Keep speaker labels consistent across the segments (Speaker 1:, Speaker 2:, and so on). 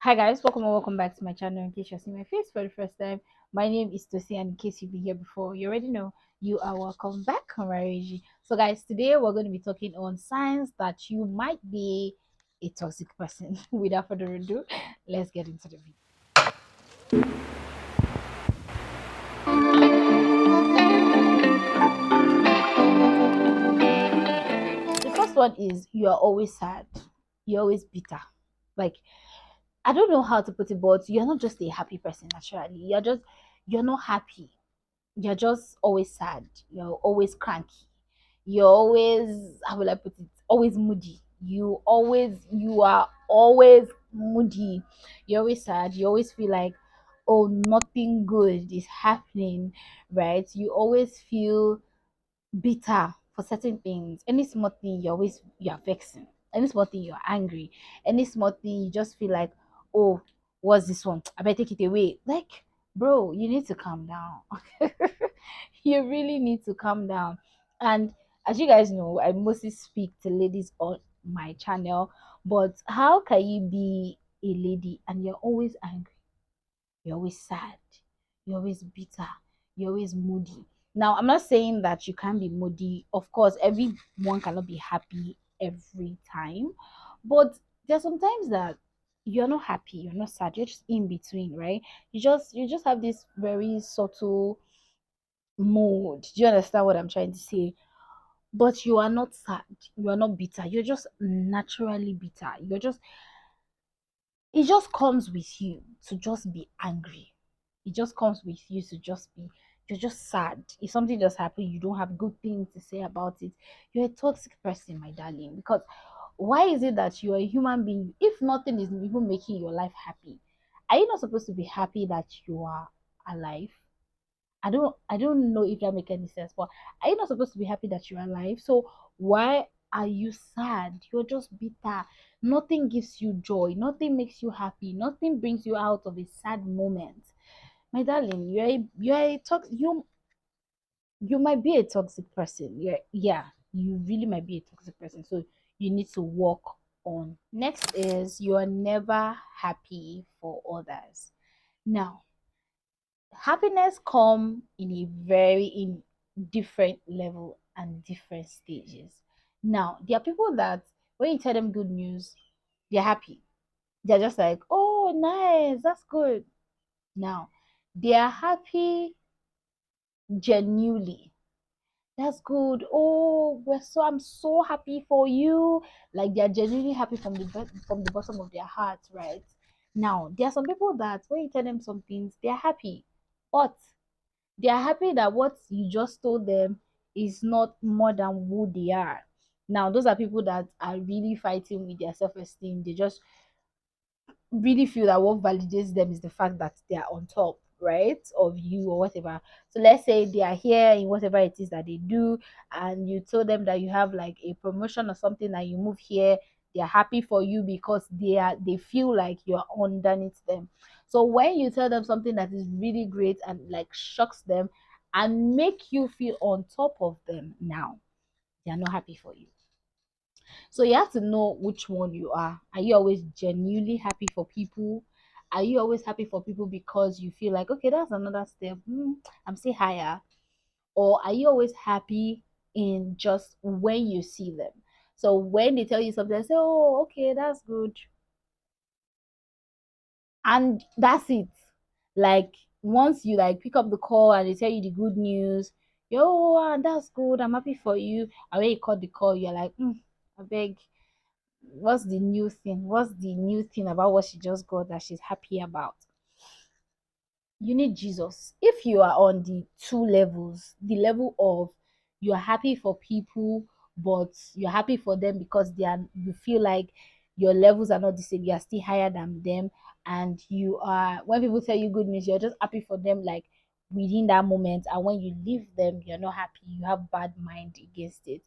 Speaker 1: Hi guys, welcome and welcome back to my channel. In case you're seeing my face for the first time, my name is Tosi, and in case you've been here before, you already know you are welcome back on Marriage. So guys, today we're going to be talking on signs that you might be a toxic person. Without further ado, let's get into the video. The first one is you are always sad. You're always bitter. Like, I don't know how to put it, but you're not just a happy person naturally. You're not happy. You're just always sad. You're always cranky. You're always, how will I put it, always moody. You are always moody. You're always sad. You always feel like, oh, nothing good is happening, right? You always feel bitter for certain things. Any small thing you're vexing. Any small thing you're angry. Any small thing you just feel like, oh, what's this one? I better take it away. Like, bro, you need to calm down. You really need to calm down. And as you guys know, I mostly speak to ladies on my channel. But how can you be a lady and you're always angry? You're always sad, you're always bitter, you're always moody. Now, I'm not saying that you can't be moody. Of course, everyone cannot be happy every time, but there's sometimes that you're not happy, you're not sad, you're just in between, right? You just have this very subtle mood. Do you understand what I'm trying to say? But you are not sad, you are not bitter, you're just naturally bitter. It just comes with you to just be angry. It just comes with you to just be, you're just sad. If something just happened, you don't have good things to say about it. You're a toxic person, my darling. Because why is it that you're a human being? If nothing is even making your life happy, are you not supposed to be happy that you are alive? I don't know if that makes any sense, but are you not supposed to be happy that you're alive? So why are you sad? You're just bitter. Nothing gives you joy, nothing makes you happy, nothing brings you out of a sad moment. My darling, you might be a toxic person. Yeah, you really might be a toxic person. So you need to work on. Next is you are never happy for others. Now, happiness come in a very in different level and different stages. Now there are people that when you tell them good news, they're happy. They're just like, oh, nice, that's good. Now they are happy genuinely. That's good. Oh, I'm so happy for you. Like they're genuinely happy from from the bottom of their hearts, right? Now there are some people that when you tell them some things, they're happy, but they are happy that what you just told them is not more than who they are. Now, those are people that are really fighting with their self esteem. They just really feel that what validates them is the fact that they are on top, right, of you or whatever. So let's say they are here in whatever it is that they do, and you told them that you have like a promotion or something, and you move here. They are happy for you because they feel like you're underneath them. So when you tell them something that is really great and like shocks them and make you feel on top of them, now they are not happy for you. So you have to know which one you are. Are you always genuinely happy for people? Are you always happy for people because you feel like, okay, that's another step. I'm still higher. Or are you always happy in just when you see them? So when they tell you something, I say, oh, okay, that's good. And that's it. Like once you like pick up the call and they tell you the good news, yo, that's good. I'm happy for you. And when you cut the call, you're like, I beg, what's the new thing? What's the new thing about what she just got that she's happy about? You need Jesus. If you are on the two levels, the level of you're happy for people, but you're happy for them because you feel like your levels are not the same, you're still higher than them, and you are when people tell you good news, you're just happy for them like within that moment, and when you leave them, you're not happy, you have bad mind against it.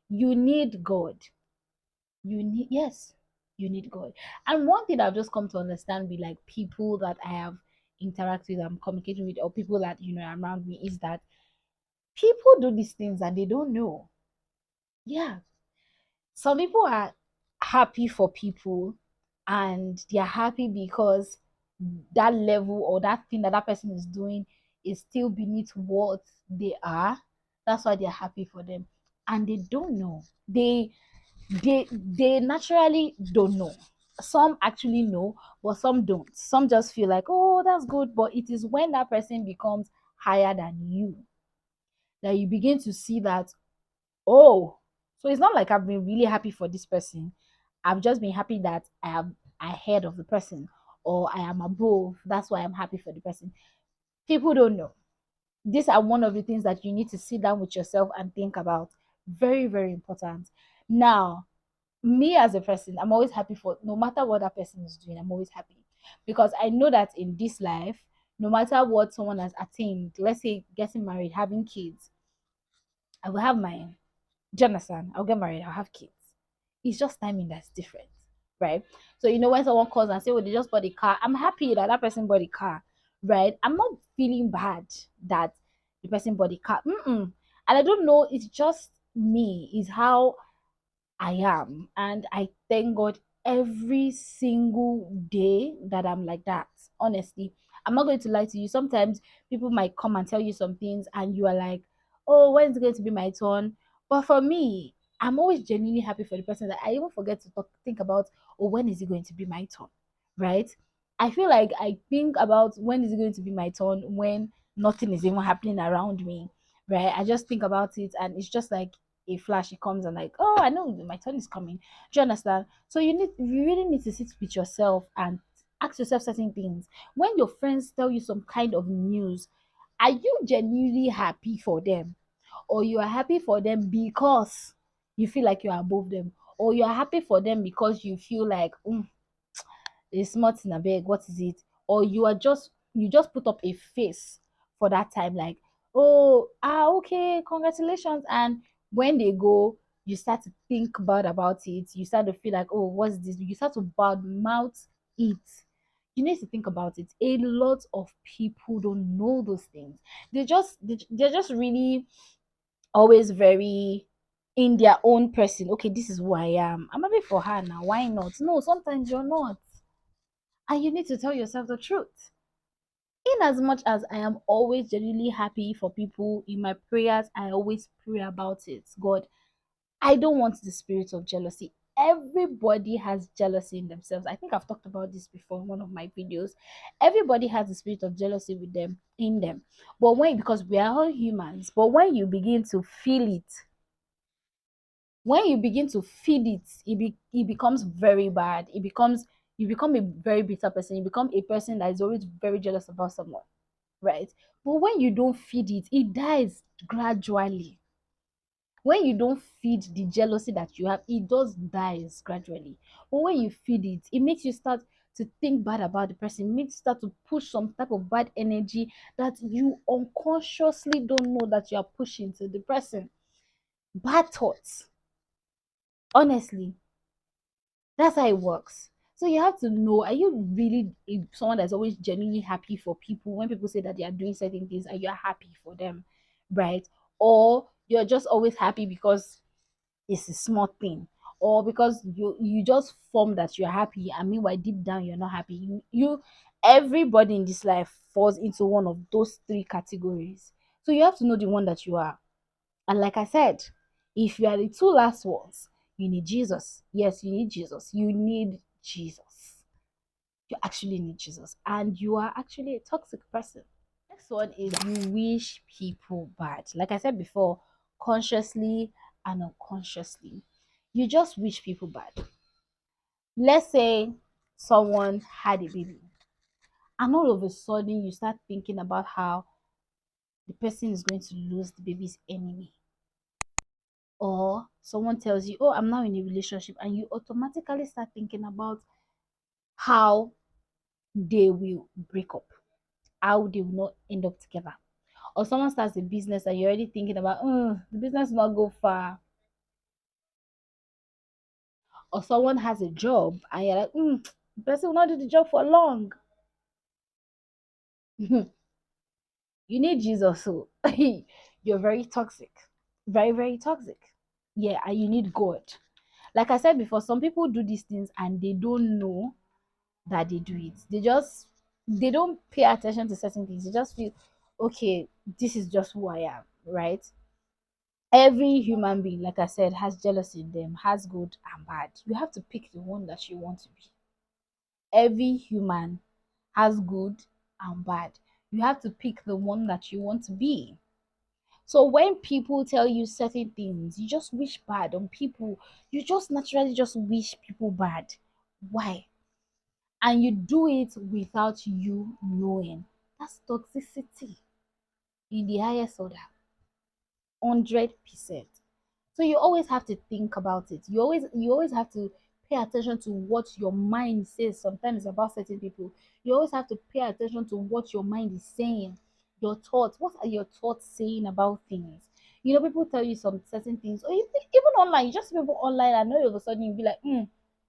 Speaker 1: You need God. Yes, you need God. And one thing I've just come to understand with like people that I have interacted with, I'm communicating with, or people that are around me, is that people do these things and they don't know. Yeah. Some people are happy for people and they're happy because that level or that thing that that person is doing is still beneath what they are. That's why they're happy for them. And they don't know. They naturally don't know. Some actually know, but some don't. Some just feel like, oh, that's good. But it is when that person becomes higher than you that you begin to see that, oh, so it's not like I've been really happy for this person. I've just been happy that I am ahead of the person or I am above. That's why I'm happy for the person. People don't know. These are one of the things that you need to sit down with yourself and think about. Very, very important. Now, me as a person, I'm always happy for no matter what that person is doing, I'm always happy because I know that in this life, no matter what someone has attained, let's say getting married, having kids, I will have mine. Do you understand? I'll get married, I'll have kids. It's just timing that's different, right? So when someone calls and say, "Oh, they just bought a car," I'm happy that that person bought a car, right? I'm not feeling bad that the person bought a car. Mm-mm. And I don't know, it's just me, is how I am. And I thank God every single day that I'm like that. Honestly, I'm not going to lie to you. Sometimes people might come and tell you some things, and you are like, oh, when's it going to be my turn? But for me, I'm always genuinely happy for the person that I even forget to think about, oh, when is it going to be my turn? Right? I feel like I think about when is it going to be my turn when nothing is even happening around me. Right? I just think about it, and it's just like a flash, it comes and like, oh, I know my turn is coming. Do you understand? So you really need to sit with yourself and ask yourself certain things. When your friends tell you some kind of news, are you genuinely happy for them, or you are happy for them because you feel like you are above them, or you are happy for them because you feel like, it's smart in a bag, what is it? Or you just put up a face for that time, like, oh, okay, congratulations. And when they go, you start to think bad about it. You start to feel like, oh, what's this? You start to bad mouth it. You need to think about it. A lot of people don't know those things. They're just really always very in their own person. Okay, this is who I am. I'm happy for her now. Why not? No, sometimes you're not, and you need to tell yourself the truth. In as much as I am always genuinely happy for people in my prayers, I always pray about it. God, I don't want the spirit of jealousy. Everybody has jealousy in themselves. I think I've talked about this before in one of my videos. Everybody has the spirit of jealousy with them in them. But because we are all humans, but when you begin to feel it, when you begin to feed it, it becomes very bad. You become a very bitter person. You become a person that is always very jealous about someone, right? But when you don't feed it, it dies gradually. When you don't feed the jealousy that you have, it does dies gradually. But when you feed it, it makes you start to think bad about the person. It makes you start to push some type of bad energy that you unconsciously don't know that you are pushing to the person. Bad thoughts. Honestly, that's how it works. So you have to know, are you really someone that's always genuinely happy for people? When people say that they are doing certain things and you're happy for them, right? Or you're just always happy because it's a small thing, or because you just form that you're happy, and meanwhile deep down you're not happy. Everybody in this life falls into one of those three categories. So you have to know the one that you are. And like I said, if you are the two last ones, you need Jesus. Yes, you need Jesus. You need Jesus. You actually need Jesus. And you are actually a toxic person. Next one is you wish people bad. Like I said before, consciously and unconsciously. You just wish people bad. Let's say someone had a baby, and all of a sudden you start thinking about how the person is going to lose the baby's enemy. Or someone tells you, oh, I'm now in a relationship, and you automatically start thinking about how they will break up, how they will not end up together. Or someone starts a business and you're already thinking about, the business will not go far. Or someone has a job and you're like, the person will not do the job for long. You need Jesus, so you're very toxic, very, very toxic. Yeah, and you need God. Like I said before, some people do these things and they don't know that they do it. They don't pay attention to certain things. They just feel, okay, this is just who I am, right? Every human being, like I said, has jealousy in them, has good and bad. You have to pick the one that you want to be. Every human has good and bad. You have to pick the one that you want to be. So when people tell you certain things, you just wish bad on people. You just naturally just wish people bad. Why? And you do it without you knowing. That's toxicity in the highest order. 100%. So you always have to think about it. You always have to pay attention to what your mind says sometimes about certain people. You always have to pay attention to what your mind is saying. Your thoughts. What are your thoughts saying about things? You know, people tell you some certain things, or even online, you just see people online and all of a sudden you'll be like,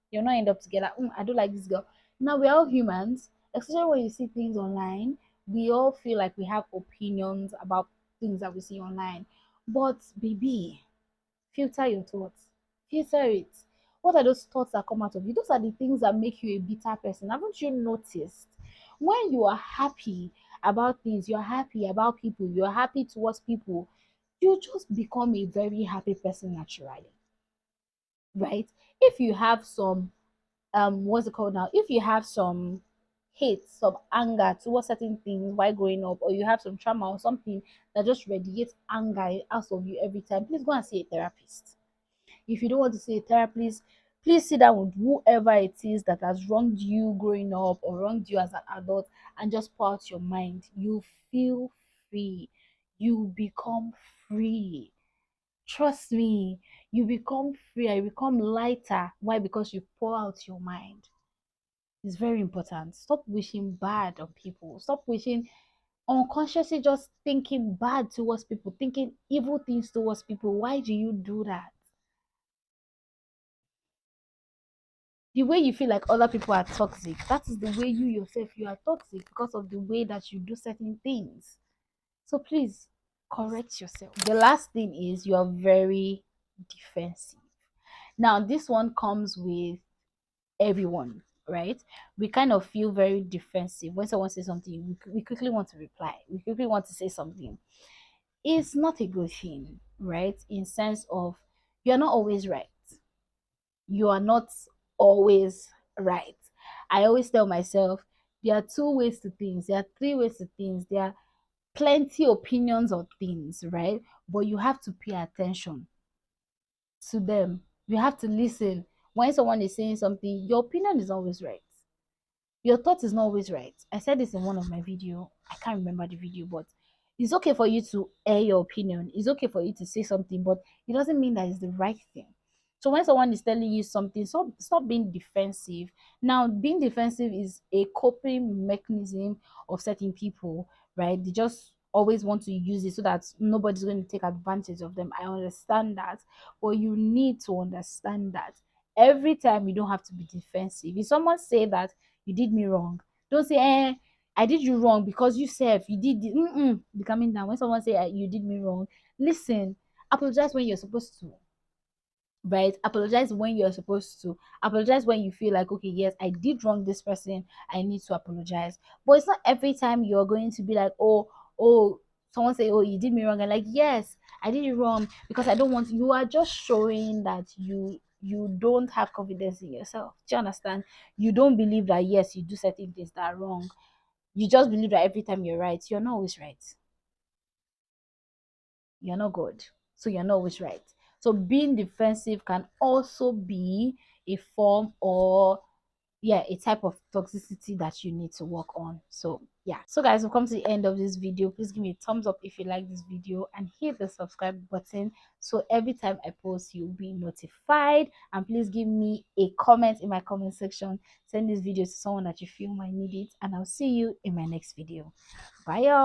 Speaker 1: you're not end up together. I don't like this girl. Now we're all humans, especially when you see things online. We all feel like we have opinions about things that we see online. But baby, filter your thoughts. Filter it. What are those thoughts that come out of you? Those are the things that make you a bitter person. Haven't you noticed? When you are happy about things, you're happy about people, you're happy towards people, you just become a very happy person naturally, right? If you have some what's it called now, if you have some hate, some anger towards certain things while growing up, or you have some trauma or something that just radiates anger out of you every time, please go and see a therapist. If you don't want to see a therapist, please sit down with whoever it is that has wronged you growing up or wronged you as an adult and just pour out your mind. You feel free. You become free. Trust me, you become free. You become lighter. Why? Because you pour out your mind. It's very important. Stop wishing bad on people. Stop wishing unconsciously, just thinking bad towards people, thinking evil things towards people. Why do you do that? The way you feel like other people are toxic, that is the way you yourself you are toxic because of the way that you do certain things. So please correct yourself. The last thing is you are very defensive. Now this one comes with everyone, right? We kind of feel very defensive when someone says something. We quickly want to reply, we quickly want to say something. It's not a good thing, right? In sense of you're not always right. You are not always right. I always tell myself there are two ways to things, there are three ways to things, there are plenty opinions on things, right? But you have to pay attention to them. You have to listen. When someone is saying something, your opinion is always right. Your thought is not always right. I said this in one of my video. I can't remember the video, but it's okay for you to air your opinion. It's okay for you to say something, but it doesn't mean that it's the right thing. So when someone is telling you something, stop being defensive. Now, being defensive is a coping mechanism of certain people, right? They just always want to use it so that nobody's going to take advantage of them. I understand that, but you need to understand that every time you don't have to be defensive. If someone say that you did me wrong, don't say I did you wrong because you said you did be coming down. When someone say you did me wrong, listen, apologize when you're supposed to, right? Apologize when you're supposed to. Apologize when you feel like, okay, yes, I did wrong this person, I need to apologize. But it's not every time you're going to be like, oh, someone say, oh, you did me wrong, and like, yes, I did you wrong because I don't want. You are just showing that you don't have confidence in yourself. Do you understand? You don't believe that yes, you do certain things that are wrong. You just believe that every time you're right. You're not always right. You're not good. So you're not always right. So being defensive can also be a form, or yeah, a type of toxicity that you need to work on. So yeah, so guys, we've come to the end of this video. Please give me a thumbs up if you like this video and hit the subscribe button so every time I post you'll be notified. And please give me a comment in my comment section. Send this video to someone that you feel might need it, and I'll see you in my next video. Bye y'all.